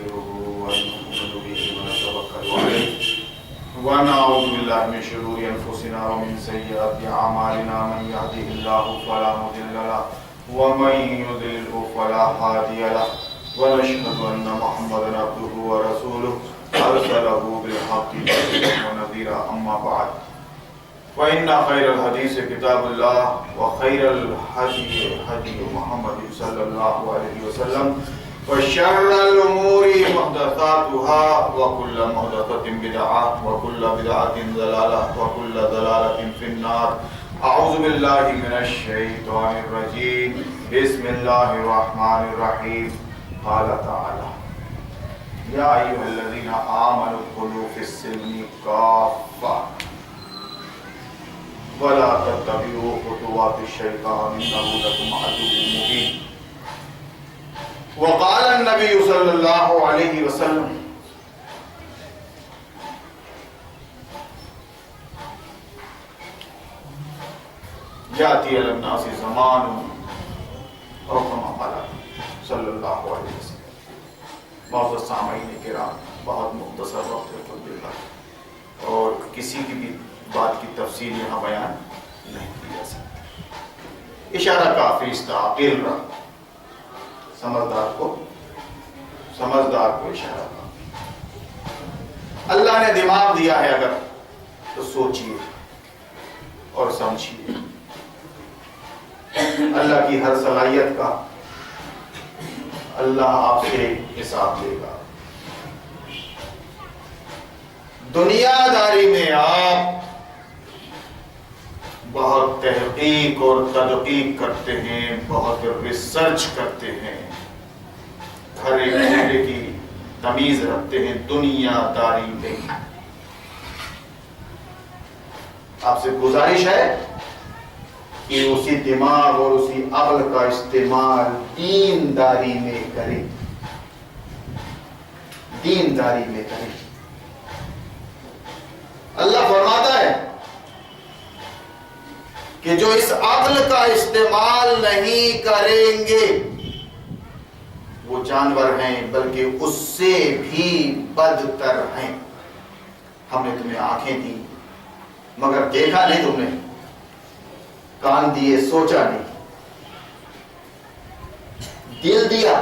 ونستغفره ونؤمن به ونتوكل عليه ونعوذ بالله من شرور أنفسنا ومن سيئات أعمالنا من يهده الله فلا مضل له ومن يضلل فلا هادي له ونشهد أن محمدا عبده ورسوله أرسله بالحق ونذيرا أما بعد فإن خير الحديث كتاب الله وخير الهدي هدي محمد صلى الله عليه وسلم وشر الأمور محدثاتها وكل محدثة بدعة وكل بدعة ضلالة وكل ضلالة في النار. أعوذ بالله من الشيطان الرجيم. بسم الله الرحمن الرحيم. قال تعالى: يا أيها الذين آمنوا ادخلوا في السلم كافة ولا تتبعوا خطوات الشيطان إنه لكم عدو مبين. وقال النبي صلى الله عليه وسلم: يأتي على الناس زمان أو كما قال صلی اللہ علیہ وسلم. معزز سامعین کرام، بہت مختصر وقت ہے اور کسی کی بھی بات کی تفصیل یہاں بیان نہیں کی جا سکتی. اشارہ کافی استعقل رہا، سمجھدار کو اشارہ کا. اللہ نے دماغ دیا ہے اگر تو سوچیے اور سمجھیے. اللہ کی ہر صلاحیت کا اللہ آپ سے حساب لے گا. دنیا داری میں آپ بہت تحقیق اور تدقیق کرتے ہیں، بہت ریسرچ کرتے ہیں، ہر ایک چیز کی تمیز رکھتے ہیں. دنیا داری میں آپ سے گزارش ہے کہ اسی دماغ اور اسی عقل کا استعمال دینداری میں کریں. دینداری میں کریں. اللہ فرماتا ہے کہ جو اس عقل کا استعمال نہیں کریں گے وہ جانور ہیں بلکہ اس سے بھی بدتر ہیں. ہم نے تمہیں آنکھیں دی مگر دیکھا نہیں تم نے، کان دیے سوچا نہیں، دل دیا،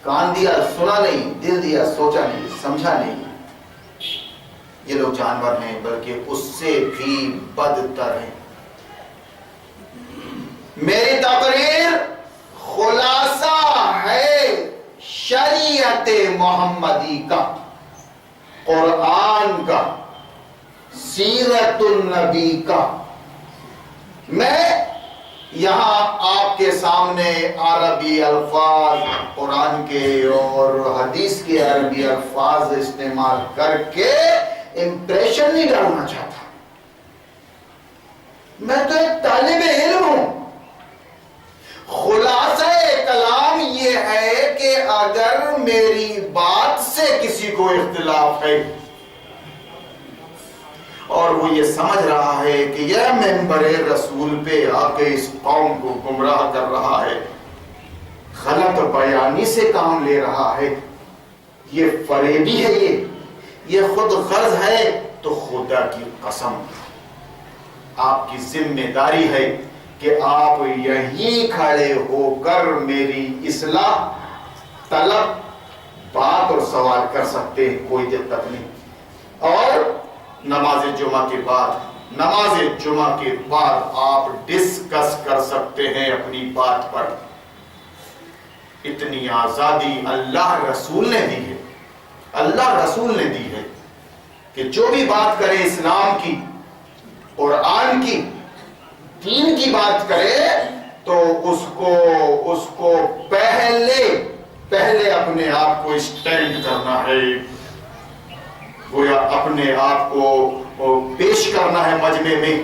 کان دیا سنا نہیں، دل دیا سوچا نہیں، سمجھا نہیں. یہ لوگ جانور ہیں بلکہ اس سے بھی بدتر ہیں. میری تقریر خلاصہ ہے شریعت محمدی کا، قرآن کا، سیرت النبی کا. میں یہاں آپ کے سامنے عربی الفاظ قرآن کے اور حدیث کے عربی الفاظ استعمال کر کے امپریشن نہیں ڈالنا چاہتا. میں تو ایک طالب علم ہوں. خلاصہ کلام یہ ہے کہ اگر میری بات سے کسی کو اختلاف ہے اور وہ یہ سمجھ رہا ہے کہ یہ منبر رسول پہ آ کے اس قوم کو گمراہ کر رہا ہے، غلط بیانی سے کام لے رہا ہے، یہ فریبی ہے، یہ خود غرض ہے، تو خدا کی قسم آپ کی ذمہ داری ہے کہ آپ یہیں کھڑے ہو کر میری اصلاح طلب بات اور سوال کر سکتے ہیں، کوئی دقت نہیں. اور نماز جمعہ کے بعد آپ ڈسکس کر سکتے ہیں اپنی بات پر. اتنی آزادی اللہ رسول نے دی ہے، اللہ رسول نے دی ہے کہ جو بھی بات کرے اسلام کی، قرآن کی، دین کی بات کرے تو اس کو پہلے اپنے آپ کو اسٹینڈ کرنا ہے، گویا اپنے آپ کو پیش کرنا ہے مجمع میں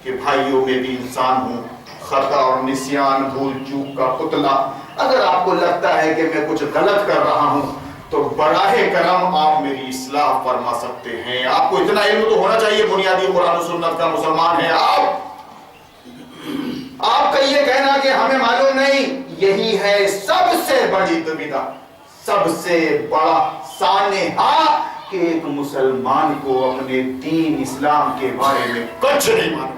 کہ بھائیوں میں بھی انسان ہوں، خطا اور نسیان، بھول چوک کا پتلا. اگر آپ کو لگتا ہے کہ میں کچھ غلط کر رہا ہوں تو براہ کرم آپ میری اصلاح فرما سکتے ہیں. آپ کو اتنا علم تو ہونا چاہیے، بنیادی قرآن و سنت کا مسلمان ہے آپ کا یہ کہنا کہ ہمیں معلوم نہیں، یہی ہے سب سے بڑی بدعت، سب سے بڑا سانحہ کہ ایک مسلمان کو اپنے دین اسلام کے بارے میں کچھ نہیں معلوم،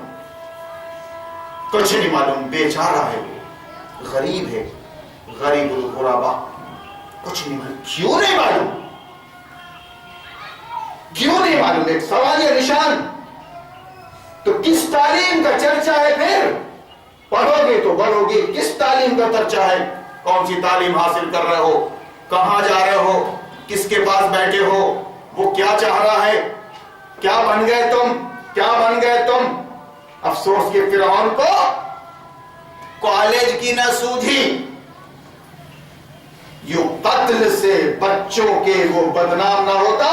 کچھ نہیں معلوم، بیچارہ ہے، غریب ہے، غریب الغربا، کچھ نہیں معلوم۔ کیوں نہیں معلوم؟ کیوں نہیں معلوم؟ ایک سوال یا نشان۔ تو کس تعلیم کا چرچا ہے؟ پھر پڑھو گے تو بڑھو گے۔ کس تعلیم کا چرچا ہے؟ کون سی تعلیم حاصل کر رہے ہو؟ کہاں جا رہے ہو؟ کس کے پاس بیٹھے ہو؟ وہ کیا چاہ رہا ہے؟ کیا بن گئے تم؟ کیا بن گئے تم؟ افسوس کہ فرعون کو کالج کی نہ سوجھی، یوں قتل سے بچوں کے وہ بدنام نہ ہوتا۔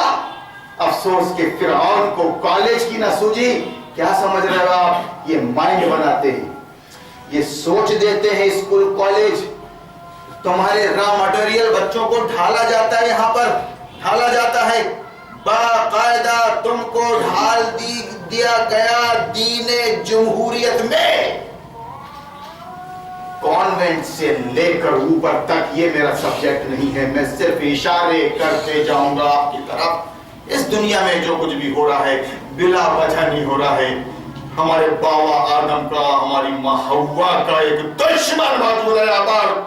افسوس کہ فرعون کو کالج کی نہ سوجھی۔ کیا سمجھ رہے ہو آپ؟ یہ مائنڈ بناتے ہیں، یہ سوچ دیتے ہیں اسکول کالج، تمہارے را مٹیریل بچوں کو ڈھالا جاتا ہے، یہاں پر ڈھالا جاتا ہے، باقاعدہ تم کو ڈھال دیا گیا دین جمہوریت میں۔ کانوینٹ سے لے کر اوپر تک یہ میرا سبجیکٹ نہیں ہے، میں صرف اشارے کرتے جاؤں گا آپ کی طرف۔ اس دنیا میں جو کچھ بھی ہو رہا ہے بلا وجہ نہیں ہو رہا ہے۔ ہمارے بابا آدم کا، ہماری ماں حوا کا ایک دشمن موجود ہے یہاں پر،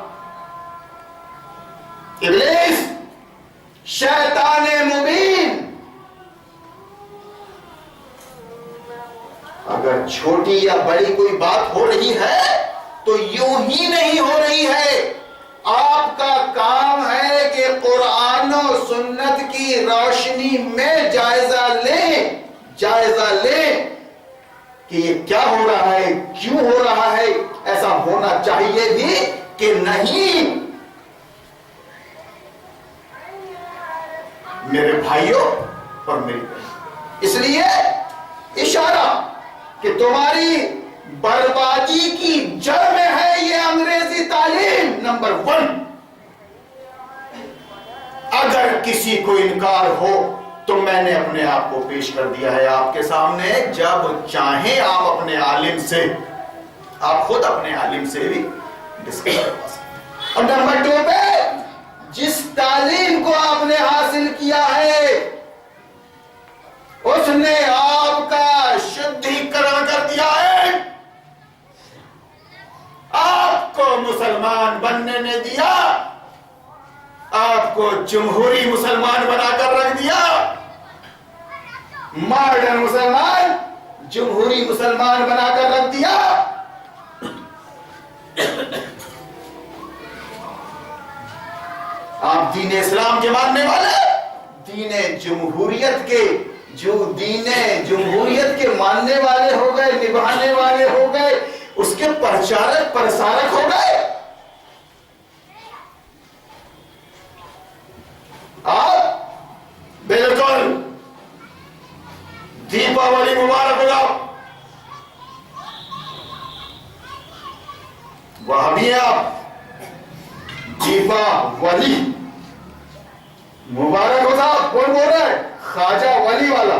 ابلیس، شیطان مبین۔ اگر چھوٹی یا بڑی کوئی بات ہو رہی ہے تو یوں ہی نہیں ہو رہی ہے۔ آپ کا کام ہے کہ قرآن و سنت کی روشنی میں جائزہ لیں کہ یہ کیا ہو رہا ہے، کیوں ہو رہا ہے، ایسا ہونا چاہیے بھی کہ نہیں۔ میرے بھائیوں اور میری بہنوں، اس لیے اشارہ کہ تمہاری بربادی کی جڑ میں ہے یہ انگریزی تعلیم نمبر 1۔ اگر کسی کو انکار ہو تو میں نے اپنے آپ کو پیش کر دیا ہے آپ کے سامنے، جب چاہیں آپ اپنے عالم سے، آپ خود اپنے عالم سے بھی ڈسکس کروا سکتے۔ اور نمبر 2 پہ جس تعلیم کو آپ نے حاصل کیا ہے اس نے آپ کا شدھیکرن کر دیا ہے، آپ کو مسلمان بننے نے دیا، آپ کو جمہوری مسلمان بنا کر رکھ دیا، ماڈرن مسلمان، جمہوری مسلمان بنا کر رکھ دیا۔ آپ دین اسلام کے ماننے والے، دین جمہوریت کے، جو دین جمہوریت کے ماننے والے ہو گئے، نبھانے والے ہو گئے، اس کے پرچارک پرسارک ہو گئے۔ آپ بالکل دیپاولی مبارک ہو، وہاں بھی آپ دیپاولی مبارک ہو صاحب، کون بول رہا ہے؟ خواجہ ولی والا۔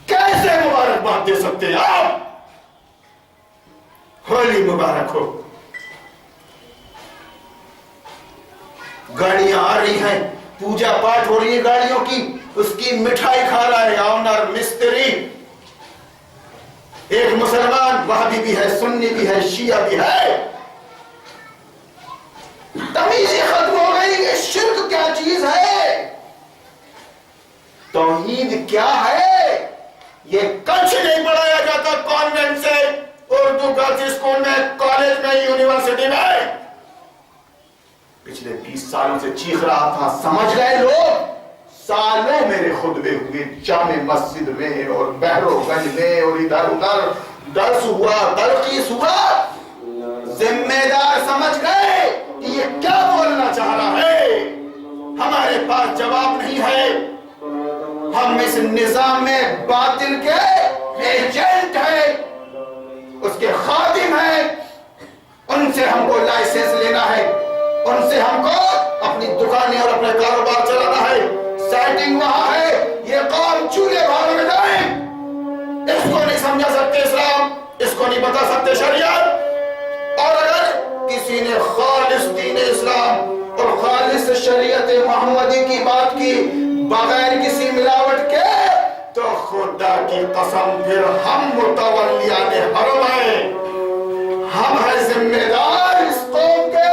کیسے مبارکباد دے سکتے ہیں آپ؟ ہولی مبارک ہو۔ گاڑیاں آ رہی ہیں، پوجا پاٹ ہو رہی ہے گاڑیوں کی، اس کی مٹھائی کھا رہا ہے آنر مستری، ایک مسلمان، وہابی بھی ہے، سنی بھی ہے، شیعہ بھی ہے۔ تمیز ہی ختم ہو گئی کہ شرک کیا چیز ہے، توحید کیا ہے۔ یہ کچھ نہیں پڑھایا جاتا کانوینٹ سے، اردو گرلز اسکول میں، کالج میں، یونیورسٹی میں۔ پچھلے 20 سالوں سے چیخ رہا تھا، سمجھ گئے لوگ۔ سالوں میرے خطبے ہوئے جامع مسجد میں اور بہرو گنج میں اور ادھر ادھر، درس ہوا، تلخیص ہوا، ذمہ دار سمجھ گئے کہ یہ کیا بولنا چاہ رہا ہے۔ ہمارے پاس جواب نہیں ہے، ہم اس نظام میں باطل کے ایجنٹ ہیں، اس کے خادم ہیں، ان سے ہم کو لائسنس لینا ہے، ان سے ہم کو اپنی دکانیں اور اپنے کاروبار چلانا ہے۔ سیٹنگ وہاں ہے، یہ قوم چولہے بھاگ میں جائیں، اس کو نہیں سمجھا سکتے اسلام، اس کو نہیں بتا سکتے شریعت۔ اور اگر کسی نے خالص دین اسلام اور خالص شریعت محمدی کی بات کی بغیر کسی ملاوٹ کے تو خدا کی قسم پھر ہم متولیان حرم ہیں، ہم ہیں ذمہ دار اس قوم کے،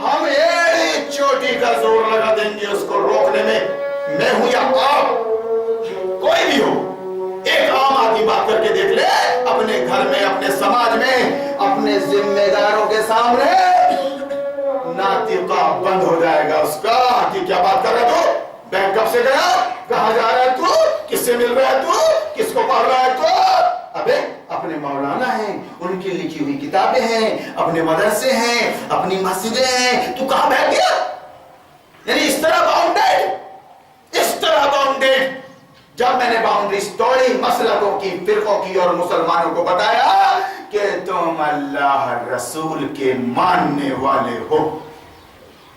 ہم ایک چوٹی کا زور لگا دیں گے اس کو روکنے میں۔ میں ہوں یا آپ، کوئی بھی ہو، ایک عام آدمی بات کر کے دیکھ لے اپنے گھر میں، اپنے سماج میں، اپنے ذمہ داروں کے سامنے، ناطقہ بند ہو جائے گا اس کا کہ کیا بات کر رہا تو، بینک کب سے گیا، کہاں جا رہا ہے تو، کس سے مل رہا ہے تو، کس کو پڑھ رہا ہے تو۔ ابے اپنے مولانا ہیں، ان کی لکھی ہوئی کتابیں ہیں، اپنے مدرسے ہیں، اپنی مسجدیں ہیں، تو کہاں بیٹھ گیا؟ یعنی اس طرح باؤنڈیڈ، اس طرح باؤنڈیڈ۔ جب میں نے باؤنڈریز توڑی مسلکوں کی، فرقوں کی اور مسلمانوں کو بتایا کہ تم اللہ رسول کے ماننے والے ہو،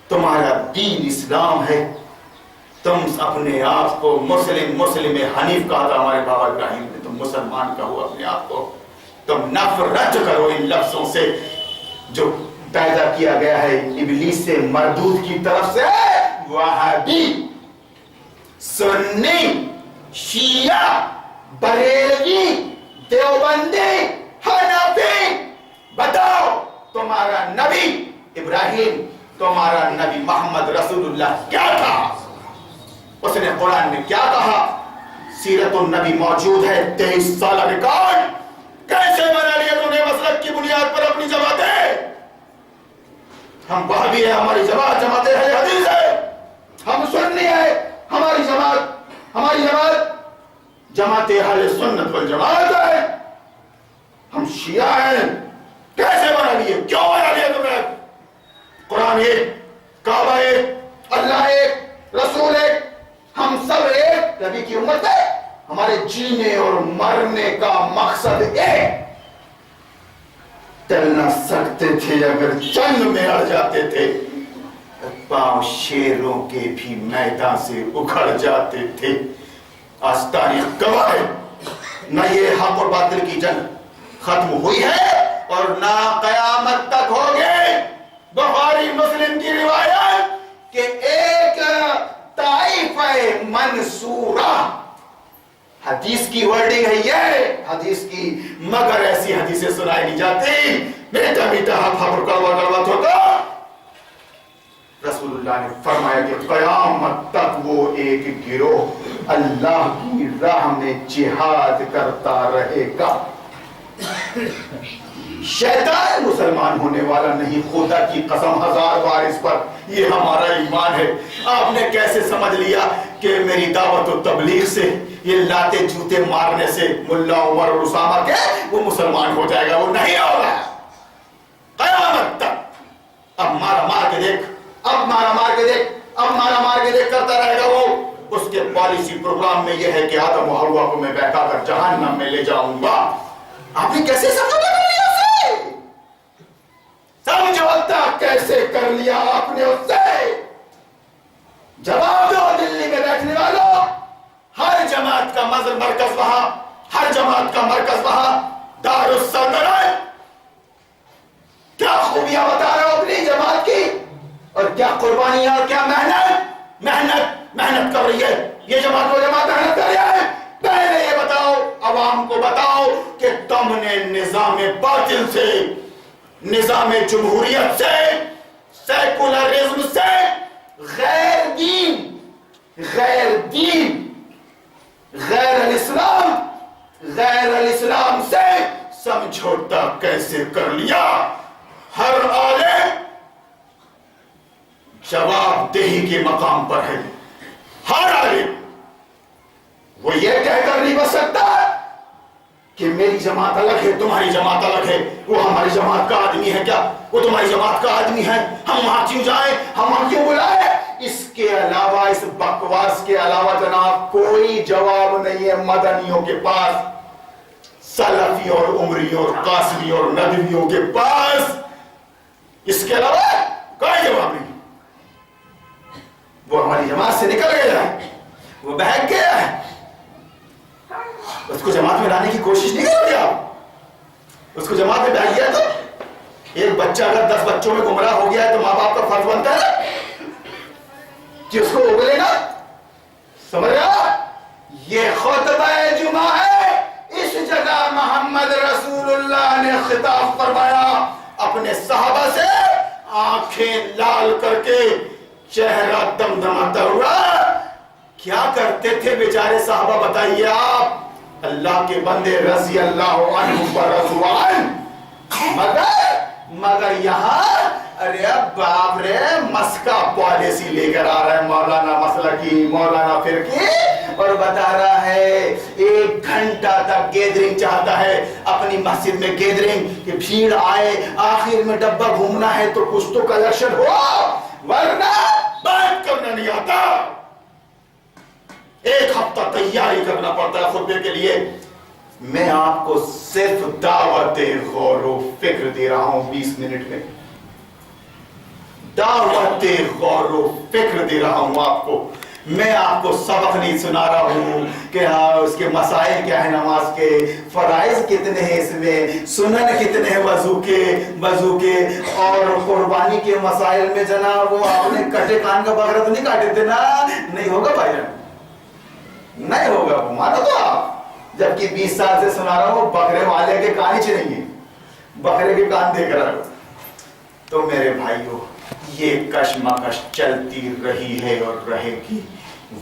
تمہارا دین اسلام ہے، تم اپنے آپ کو مسلم حنیف کہا تھا ہمارے بابا ابراہیم نے، تم مسلمان کہو اپنے آپ کو، تم نفرت کرو ان لفظوں سے جو پیدا کیا گیا ہے ابلیس سے مردود کی طرف سے۔ وہابی، سنی، شیعہ، بریلوی، دیوبندی، حنفی، بتاؤ تمہارا نبی ابراہیم، تمہارا نبی محمد رسول اللہ کیا تھا؟ اس نے قرآن میں کیا کہا؟ سیرت النبی موجود ہے، 23 سالہ ریکارڈ۔ کیسے بنا لیا تم نے مسلک کی بنیاد پر اپنی جماعتیں؟ ہم وہابی ہیں، ہماری جماعت جماعت اہل حدیث ہے، ہم سنی ہے، ہماری جماعت جماعت اہل سنت والجماعت ہے، ہم شیعہ ہیں۔ کیسے بنا لیے؟ کیوں بنا لیا تم نے؟ قرآن ایک، کعبہ ایک، اللہ ایک، رسول ایک، ہم سب ایک نبی کی امت ہے، ہمارے جینے اور مرنے کا مقصد ایک۔ چل نہ سکتے تھے اگر جنگ میں اڑ جاتے تھے، پاؤں شیروں کے بھی میدان سے اکھڑ جاتے تھے۔ آج تاریخ گواہ ہے، نہ یہ حق اور باطل کی جنگ ختم ہوئی ہے اور نہ قیامت تک ہوگی۔ بخاری مسلم کی روایت کہ ایک طائفہ منصورہ، حدیث کی ورڈنگ ہے یہ، حدیث کی، مگر ایسی حدیثیں سنائی نہیں جاتی، میٹھا میٹھا حق اور کڑوا کڑوا ہوتا۔ رسول اللہ نے فرمایا کہ قیامت تک وہ ایک گروہ اللہ کی راہ میں جہاد کرتا رہے گا۔ شیطان مسلمان ہونے والا نہیں، خدا کی قسم 1000 بار اس پر، یہ ہمارا ایمان ہے۔ آپ نے کیسے سمجھ لیا کہ میری دعوت و تبلیغ سے، یہ لاتے جوتے مارنے سے ملا عمر اور اسامہ کے وہ مسلمان ہو جائے گا؟ وہ نہیں ہوگا قیامت تک۔ اب مارا مار کے دیکھ، اب مارا مار کے دیکھ، اب مارا مار کے دیکھ کرتا رہے گا وہ۔ اس کے پالیسی پروگرام میں یہ ہے کہ آدم و حوا کو میں بہکا کر جہنم میں لے جاؤں گا۔ آپ نے کیسے سمجھوتا کر لیا اسے؟ سمجھوتا کیسے کر لیا آپ نے اس سے؟ جواب دو دلی میں بیٹھنے والوں، ہر جماعت کا مرکز وہاں، ہر جماعت کا مرکز وہاں، دار السلطنت۔ کیا خوبیاں بتا رہا ہو اپنی جماعت کی، اور کیا قربانیاں اور کیا محنت کر رہی ہے یہ جماعت، وہ جماعت محنت کر رہی ہے۔ پہلے یہ بتاؤ، عوام کو بتاؤ کہ تم نے نظام باطل سے، نظام جمہوریت سے، سیکولرزم سے، غیر الاسلام سے سمجھوتا کیسے کر لیا؟ ہر عالم جواب دہی کے مقام پر ہے، ہر عالم۔ وہ یہ کہہ کر نہیں بچ سکتا کہ میری جماعت الگ ہے، تمہاری جماعت الگ ہے، وہ ہماری جماعت کا آدمی ہے کیا، وہ تمہاری جماعت کا آدمی ہے، ہم وہاں کیوں جائیں، ہم وہاں کیوں بلائیں؟ اس کے علاوہ، اس بکواس کے علاوہ جناب کوئی جواب نہیں ہے مدنیوں کے پاس، سلفی اور عمری اور قاسمی اور ندویوں کے پاس۔ اس کے علاوہ کوئی جواب نہیں۔ وہ ہماری جماعت سے نکل گیا ہے، وہ بہک گیا ہے، اس کو جماعت میں لانے کی کوشش نہیں کرو گے آپ۔ اس کو جماعت میں بیٹھ گیا تو ایک بچہ اگر 10 بچوں بچوں میں گمراہ ہو گیا ہے تو ماں باپ کا فرض بنتا ہے نا کہ اس کو اگلے نا. سمجھ رہا؟ یہ خطبہ جمعہ ہے. اس جگہ محمد رسول اللہ نے خطاب فرمایا اپنے صحابہ سے, آنکھیں لال کر کے, چہرہ دمدماتا ہوا. کیا کرتے تھے بیچارے صحابہ بتائیے آپ؟ اللہ کے بندے رضی اللہ عنہ ورضوان. مگر یہاں ارے باپ رے مسکا پالیسی لے کر آ رہا ہے مولانا مسلکی, مولانا فرقی, اور بتا رہا ہے 1 گھنٹہ تک گیدرنگ چاہتا ہے اپنی مسجد میں, گیدرنگ کہ بھیڑ آئے, آخر میں ڈبہ گھومنا ہے تو کچھ تو کلیکشن ہو, ورنہ بات کرنا نہیں آتا. 1 ہفتہ تیاری کرنا پڑتا ہے خطبے کے لیے. میں آپ کو صرف دعوت غور و فکر دے رہا ہوں 20 منٹ میں. دعوت غور و فکر دے رہا ہوں آپ کو. میں آپ کو سبق نہیں سنا رہا ہوں کہ ہاں اس کے مسائل کیا ہے, نماز کے فرائض کتنے ہیں, اس میں سنن کتنے ہیں وضو کے اور قربانی کے مسائل میں. جناب وہ آپ نے کٹے کان کا بکرا تو نہیں کاٹے تھے نا؟ نہیں ہوگا بھائی جان, نہیں ہوگا, مانو تو آپ. جبکہ 20 سال سے سنا رہا ہوں بکرے والے کے کان ہی چلیں گے, بکرے کے کان دیکھ رہا ہوں. تو میرے بھائیوں یہ کشمکش چلتی رہی ہے اور رہے گی.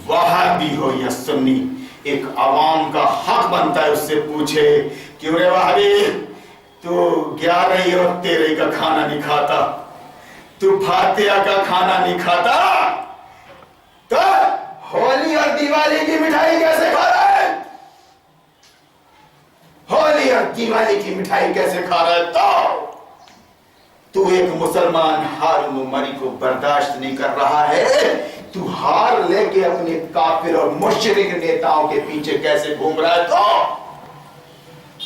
وہابی ہو یا سنی, ایک عوام کا حق بنتا ہے اس سے پوچھے کیوں رے وہابی تو 11 اور 13 کا کھانا نہیں کھاتا, تو فاتحہ کا کھانا نہیں کھاتا, تو ہولی اور دیوالی کی مٹھائی کیسے کھا رہا ہے؟ ہولی اور دیوالی کی مٹھائی کیسے کھا رہا ہے؟ تو ایک مسلمان ہار مری کو برداشت نہیں کر رہا ہے, تو ہار لے کے اپنے کافر اور مشرک نیتاؤں کے پیچھے کیسے گھوم رہا ہے؟ تو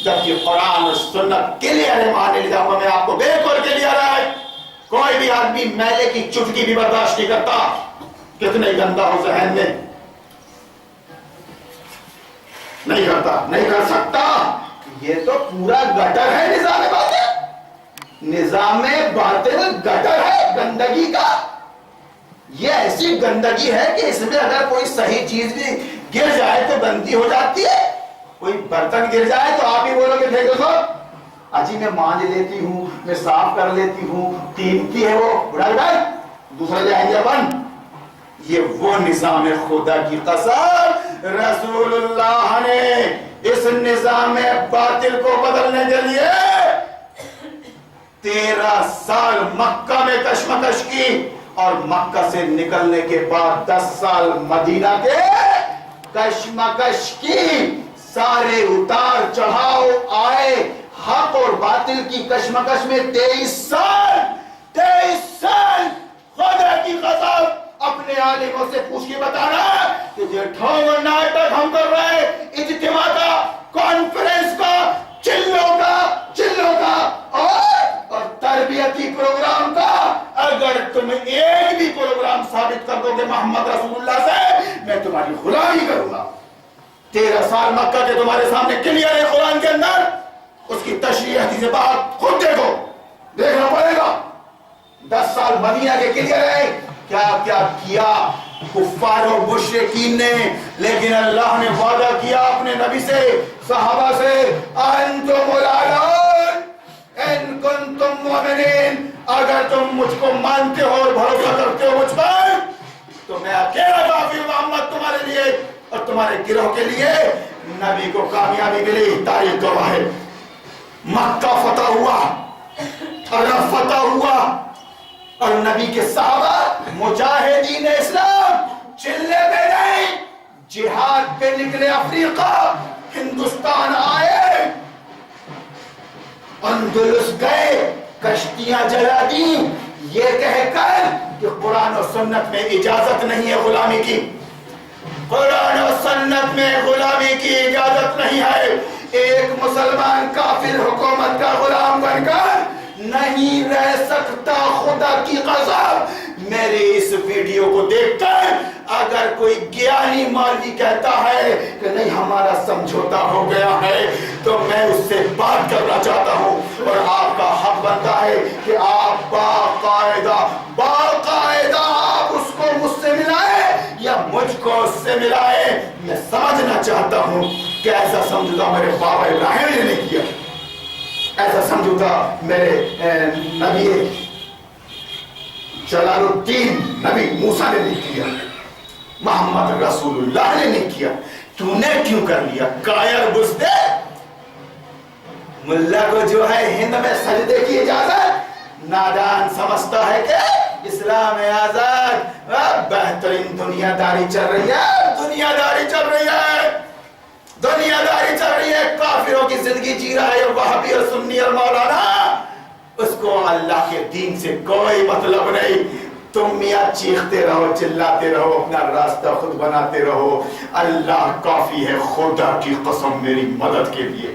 جبکہ قرآن اور سنت کلیئر ہے ماننے لے جاؤں میں آپ کو بالکل کلیئر ہے. کوئی بھی آدمی میلے کی چٹکی بھی برداشت نہیں کرتا, کتنے گندا ہو ذہن میں, نہیں کرتا, نہیں کر سکتا. یہ تو پورا گٹر ہے نظام باطل, نظام باطل گٹر ہے گندگی کا. یہ ایسی گندگی ہے کہ اس میں اگر کوئی صحیح چیز بھی گر جائے تو گندی ہو جاتی ہے. کوئی برتن گر جائے تو آپ ہی بولو کہ پھینک دو, اجی میں مانج لیتی ہوں, میں صاف کر لیتی ہوں, قیمتی ہے وہ, اڑا اڑا دوسرا جائیں گے اپن. یہ وہ نظام خدا کی قسم رسول اللہ نے اس نظام باطل کو بدلنے کے لیے 13 سال مکہ میں کشمکش کی, اور مکہ سے نکلنے کے بعد 10 سال مدینہ کے کشمکش کی. سارے اتار چڑھاؤ آئے, حق اور باطل کی کشمکش میں 23 سال خدا کی قسم اپنے عالموں سے پوچھ کے بتانا کہ جو ٹھونگ ناٹک ہم کر رہے ہیں, اجتماع کا, کانفرنس کا, چلوں کا اور تربیتی پروگرام کا, اگر تم ایک بھی پروگرام ثابت کر دو گے محمد رسول اللہ سے, میں تمہاری غلامی کروں گا. 13 سال مکہ کے تمہارے سامنے کلیئر ہے قرآن کے اندر, اس کی تشریح حدیث بات خود دیکھو, دیکھنا پڑے گا. 10 سال مدینہ کے کلیئر ہے کیا کیا کیا کفار و مشرکین نے, لیکن اللہ نے وعدہ کیا اپنے نبی سے, صحابہ سے, انتم العلون ان کنتم مؤمنین, اگر تم مجھ کو مانتے ہو اور بھروسہ کرتے ہو مجھ پر تو میں اکیلا کافی ہوں محمد تمہارے لیے اور تمہارے گروہ کے لیے. نبی کو کامیابی ملی, تاریخ گواہ ہے. مکہ فتح ہوا, عرب فتح ہوا, اور نبی کے صحابہ مجاہدین اسلام چلے پہ نہیں, جہاد پہ نکلے, افریقہ ہندوستان آئے, اندلس گئے, کشتیاں جلا دی, یہ کہہ کر کہ قرآن و سنت میں اجازت نہیں ہے غلامی کی, قرآن و سنت میں غلامی کی اجازت نہیں ہے. ایک مسلمان کافر حکومت کا غلام بن کر نہیں رہ سکتا. خدا کی قسم میرے اس ویڈیو کو دیکھ کر اگر کوئی گیانی مولوی کہتا ہے کہ نہیں ہمارا سمجھوتا ہو گیا ہے تو میں اس سے بات کرنا چاہتا ہوں, اور آپ کا حق بنتا ہے کہ آپ باقاعدہ آپ اس کو مجھ سے ملائیں یا مجھ کو اس سے ملائیں. میں سمجھنا چاہتا ہوں کہ ایسا سمجھوتا میرے بابا ابراہیم نے نہیں کیا, ایسا سمجھوتا میرے نبی جلال الدین نبی موسیٰ نے نہیں کیا, محمد رسول اللہ نے نہیں کیا. تو نے کیوں کر لیا؟ کائر بزدے. ملا کو جو ہے ہند میں سجدے کی اجازت, نادان سمجھتا ہے کہ اسلام آزاد بہترین دنیا داری چل رہی ہے, دنیا داری چل رہی ہے, کافروں کی زندگی جی رہا ہے, وہابی اور سنی اور مولانا, اس کو اللہ کے دین سے کوئی مطلب نہیں. تم میاں چیختے رہو, چلاتے رہو, اپنا راستہ خود بناتے رہو. اللہ کافی ہے, خدا کی قسم میری مدد کے لیے,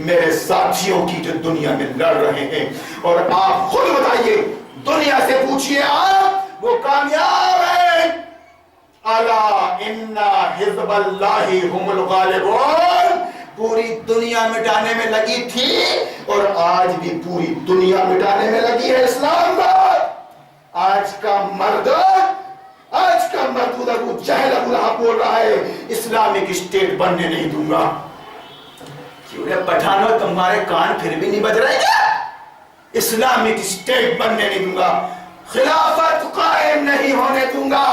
میرے ساتھیوں کی جو دنیا میں لڑ رہے ہیں. اور آپ خود بتائیے, دنیا سے پوچھئے آپ, وہ کامیاب ہیں. الا ان حزب اللہ هم الغالبون. پوری دنیا مٹانے میں لگی تھی اور آج بھی پوری دنیا مٹانے میں لگی ہے اسلام کا. آج کا مرد ابو جہل ابو لہب بول رہا ہے اسلامک اسٹیٹ بننے نہیں دوں گا. کیوں رے پٹھانوں, تمہارے کان پھر بھی نہیں بج رہے کیا؟ اسلامک اسٹیٹ بننے نہیں دوں گا, خلافت قائم نہیں ہونے دوں گا.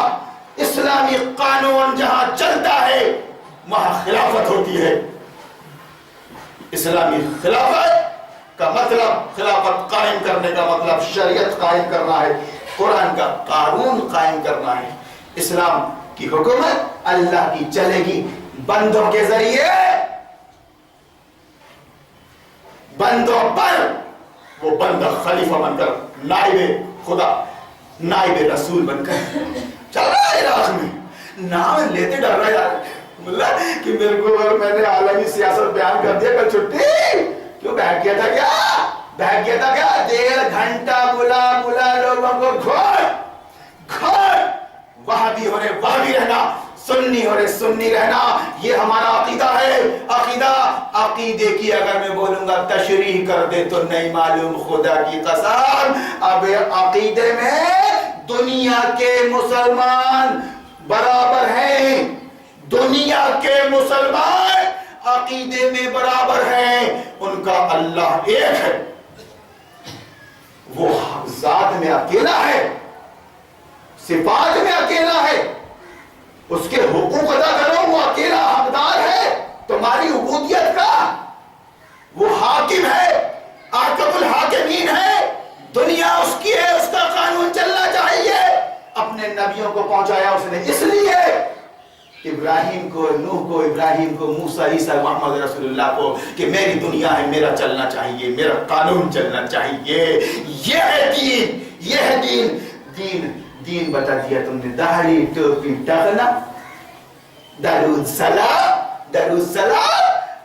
اسلامی قانون جہاں چلتا ہے وہاں خلافت ہوتی ہے. اسلامی خلافت کا مطلب, خلافت قائم کرنے کا مطلب شریعت قائم کرنا ہے, قرآن کا قانون قائم کرنا ہے. اسلام کی حکومت اللہ کی چلے گی بندوں کے ذریعے, بندوں پر. وہ بندہ خلیفہ بن کر, نائب خدا, نائب رسول بن کر چل رہا ہے عراق میں. نام لیتے ڈر رہا ہے یار ملا کہ میرے کو میں نے عالمی سیاست بیان کر دیا, کل چھٹی کیوں بیٹھ گیا تھا کیا, 1.5 گھنٹہ بلا لوگوں کو گھوڑ وہابی ہو رہے وہابی رہنا, سنی ہو رہے سنی رہنا. یہ ہمارا عقیدہ ہے. عقیدے کی اگر میں بولوں گا تشریح کر دے تو نہیں معلوم, خدا کی قسم. اب عقیدے میں دنیا کے مسلمان برابر ہیں, دنیا کے مسلمان عقیدے میں برابر ہیں. ان کا اللہ ایک ہے, وہ ذات میں اکیلا ہے, صفات میں اکیلا ہے, اس کے حقوق ادا کرو, وہ اکیلا حقدار ہے تمہاری عبودیت کا. وہ حاکم ہے, احکم الحاکمین ہے, دنیا اس کی ہے, اس کا قانون چلنا چاہیے. اپنے نبیوں کو پہنچایا اس نے اس لیے, ابراہیم کو, نوح کو, ابراہیم کو, موسیٰ, عیسیٰ, محمد رسول اللہ کو, کہ میری دنیا ہے, میرا چلنا چاہیے, میرا قانون چلنا چاہیے. یہ ہے دین, یہ ہے دین. دین بتا دیا تم نے, داڑھی ٹوپی ٹکنا, درود سلام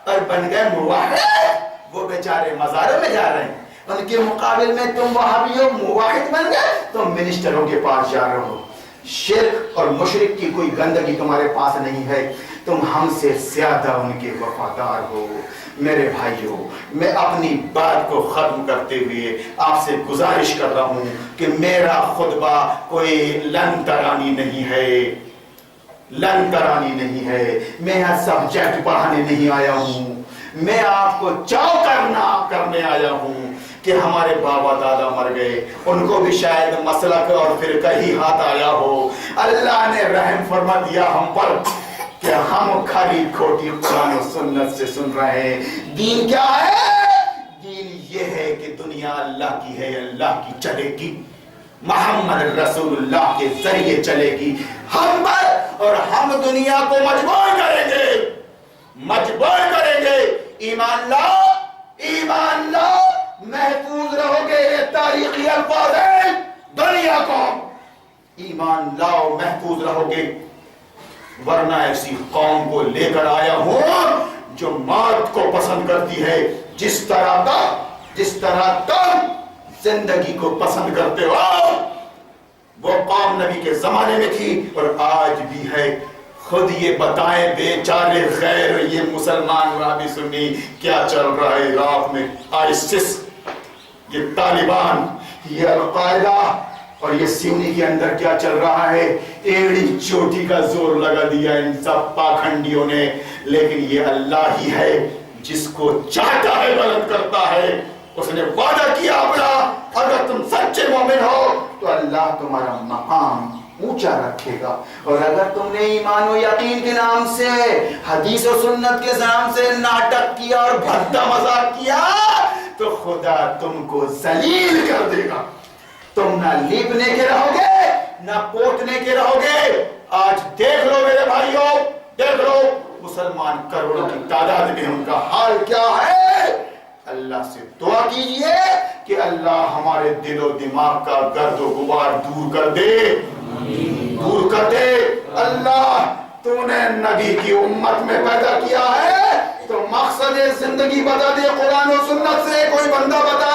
اور بن گئے موحد. وہ بیچارے مزاروں میں جا رہے ہیں, ان کے مقابل میں تم وہابیوں موحد بن گئے, تم منسٹروں کے پاس جا رہے ہو. شرک اور مشرک کی کوئی گندگی تمہارے پاس نہیں ہے, تم ہم سے زیادہ ان کے وفادار ہو. میرے بھائیوں, میں اپنی بات کو ختم کرتے ہوئے آپ سے گزارش کر رہا ہوں کہ میرا خطبہ کوئی لن ترانی نہیں ہے, میں یہاں سبجیکٹ پڑھانے نہیں آیا ہوں, میں آپ کو چاو کرنے آیا ہوں کہ ہمارے بابا دادا مر گئے, ان کو بھی شاید مسلک اور فرقہ ہی ہاتھ آیا ہو. اللہ نے رحم فرما دیا ہم پر کہ ہم کھری کھوٹی قرآن و سنت سے سن رہے ہیں. دین کیا ہے؟ دین یہ ہے کہ دنیا اللہ کی ہے, اللہ کی چلے گی, محمد رسول اللہ کے ذریعے چلے گی ہم پر, اور ہم دنیا کو مجبور کریں گے. ایمان لاؤ, محفوظ رہو گے. یہ تاریخی الفاظ ہیں, دنیا کو ایمان لاؤ, محفوظ رہو گے. ورنہ ایسی قوم کو لے کر آیا ہوں جو موت کو پسند کرتی ہے, جس طرح تم زندگی کو پسند کرتے ہو. وہ قوم نبی کے زمانے میں تھی اور آج بھی ہے. خود یہ بتائیں بیچارے غیر یہ مسلمان وہابی سنی کیا چل رہا ہے عراق میں. آئیسس, یہ طالبان, یہ القاعدہ اور یہ سیونی کے اندر کیا چل رہا ہے؟ ایڑی چوٹی کا زور لگا دیا ان سب پاکھنڈیوں نے، لیکن یہ اللہ ہی ہے جس کو چاہتا ہے بلند کرتا ہے۔ اس نے وعدہ کیا اپنا، اگر تم سچے مومن ہو تو اللہ تمہارا مقام اونچا رکھے گا، اور اگر تم نے ایمان و یقین کے نام سے، حدیث و سنت کے نام سے ناٹک کیا اور بھدا مذاق کیا تو خدا تم کو ذلیل کر دے گا۔ تم نہ لیپنے کے رہو گے نہ پوتنے کے رہو گے۔ آج دیکھ لو میرے بھائیوں، دیکھ لو مسلمان کروڑوں کی تعداد میں ان کا حال کیا ہے۔ اللہ سے دعا کیجئے کہ اللہ ہمارے دل و دماغ کا گرد و غبار دور کر دے، دور کر دے۔ اللہ تو نے نبی کی امت میں پیدا کیا ہے تو مقصد زندگی بتا دے۔ قرآن و سنت سے کوئی بندہ بتا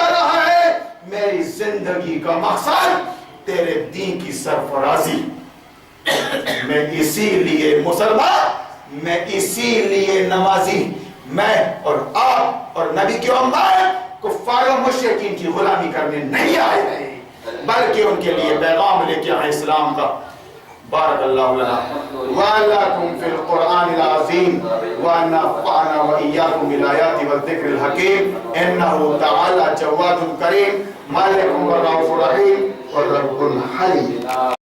رہا ہے میری زندگی کا مقصد تیرے دین کی سرفرازی۔ میں اسی لیے مسلمان، میں اسی لیے نمازی، میں اور آپ اور نبی کی امت کفار و مشرکین کی غلامی کرنے نہیں آئے ہیں، بلکہ ان کے لیے پیغام لے کے آئے اسلام کا۔ بارک اللہ لنا ولکم فی القرآن العظیم ونفعنا وإیاکم بالآیات والذکر الحکیم انہ تعالی جواد کریم مالک و رؤوف رحیم والرب الحلیم۔